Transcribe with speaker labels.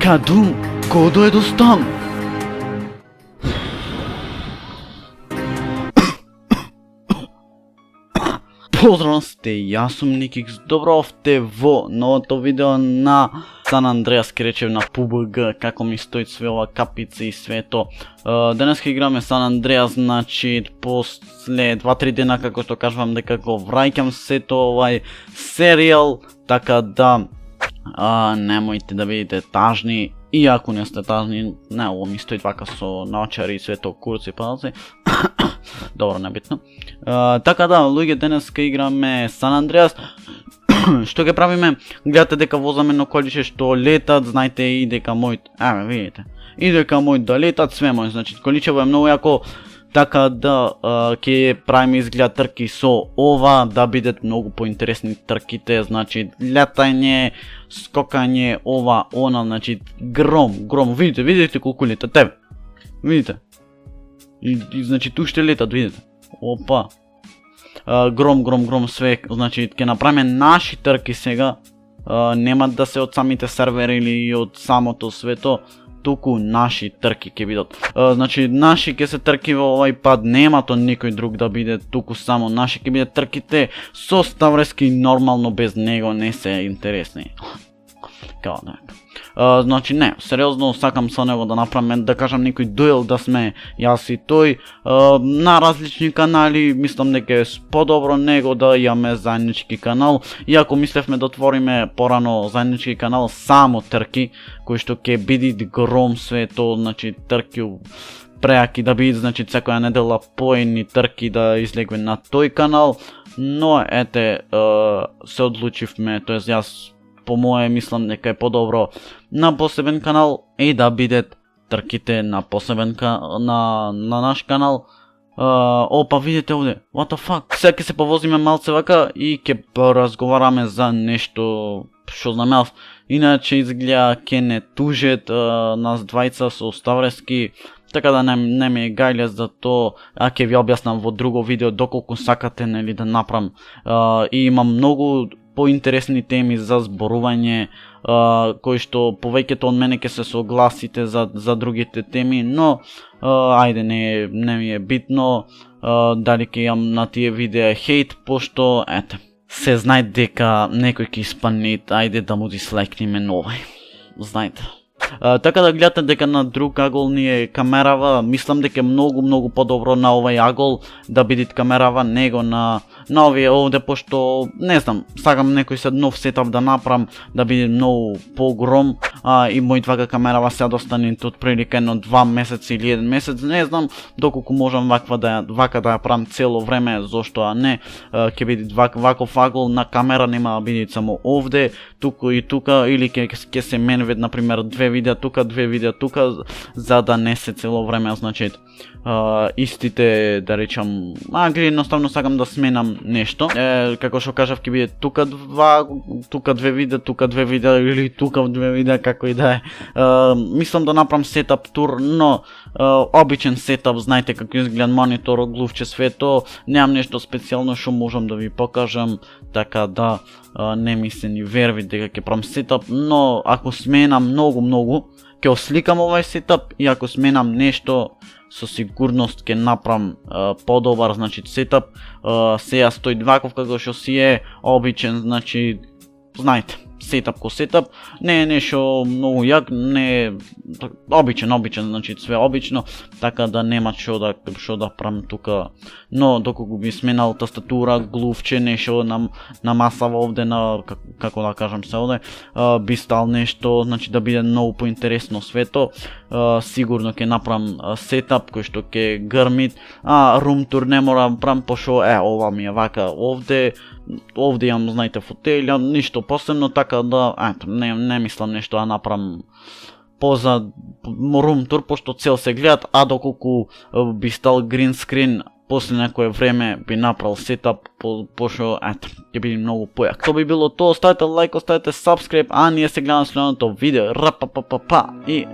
Speaker 1: Кадум, кодо е достан? Поздрав сте, јас сум Никикс, добро овте во новото видео на Сан Андреас, ке речем на PUBG, како ми стои све ова капица и свето. Денес ке играме Сан Андреас, значи после 2-3 дена, како што кажувам дека го враќам сето овај серијал, така да немојте да бидете тажни, и ако не сте тажни, не, ово ми стои вака со наочари и свето курци палци. Добро, небитно. Така да, луѓе, денес ке играме Сан Андреас. Што ќе правиме? Гледате дека возаме на колише што летат, знаете и дека мојот, видите, и дека мојот да летат, све мој, значи количево е многу јако, така да ќе правиме изгледа трки со ова, да бидат многу поинтересни трките, значи летање, скокање, ова, она, значи гром, видите колку лета, тебе, видите, и значи ту ще летат, видите, опа, гром, све, значи ќе направиме наши трки сега, нема да се од самите сервери или од самото свето, туку наши трки ќе бидат. Значи наши ќе се трки во овај пат, нема то никој друг да биде, туку само наши ќе бидат трките со Ставрески, нормално без него не се интересни. Као дека. Значи не, сериозно сакам со него да направиме, да кажам некој дуел да сме јас и тој на различни канали, мислам дека е подобро него да имаме заеднички канал, иако мислевме да отвориме порано заеднички канал само трки, кој што ќе биде гром свето, значи трки преаки да биде, значи секоја недела поедни трки да излегме на тој канал, но ете се одлучивме, тоест јас по мое мислам дека е подобро на посебен канал и да бидат трките на посебен на наш канал. Опа, видите овде, what the fuck, сега ќе се повозиме малце вака и ќе разговараме за нешто што знам јас. Иначе изгледа ќе не тужет нас двајца со Ставрески, така да не ми е гајле за то, ќе ви објаснам во друго видео доколку сакате, нели, да направам. И имам многу поинтересни теми за зборување, кои што повеќето од мене ќе се согласите за другите теми, но ајде, не ми е битно дали ќе имам на тие видеа хейт, пошто ете, се знае дека некој ќе испанит, ајде да му дислайкниме новај, знаете. Така да гледате дека на друг агол ни е камерава, мислам дека е многу подобро на овај агол да биде камерава, него на овие овде, пошто не знам, сакам некој се нов сетап да направам, да биде многу погром, и мој вака камерава се достане од прилика едно 2 месеци или 1 месец, не знам доколку можам вака да ја правам цело време, зошто не, ќе биде ваков агол на камера, нема да биде само овде, туку и тука, или ќе се менвет, например, 2 видеа тука, 2 видеа тука, за да не се цело време, значи истите, да речам, едноставно сакам да сменам нешто, како што кажав, ќе биде тука 2 видеа, тука 2 видеа, или тука 2 видеа, како и да е. Мислам да направам сетап тур, но обичен сетап, знаете како изгледа монитор, глувче, свето, немам нешто специјално што можам да ви покажам, така да не ми се ни верви дека ќе правам сетап, но ако сменам многу, ќе осликам овај сетап, и ако сменам нешто, со сигурност ќе направам подобар, значи сетап. Сега стои ваков како што си е обичен, значи знаете, сетап ко сетап, не е нешто многу јак, не е обичен, значи све обично, така да нема што да правам тука, но доколку би сменал тастатура, глувче, нешто на масава овде, на како да кажам се овде, би стал нешто, значи да биде многу поинтересно свето, сигурно ќе направам сетап кој што ќе грмит, рум тур не мора да правам, пошто ова ми е вака овде имам, знаете, фотелја, ништо посебно, така да, не мислам нешто да направам поза рум тур, пошто цел се гледат, доколку би стал грин скрин, после некое време би направил сетап, пошто, ќе биде многу појак. То би било то, оставете лайк, оставете subscribe, ние се гледаме следното видео, и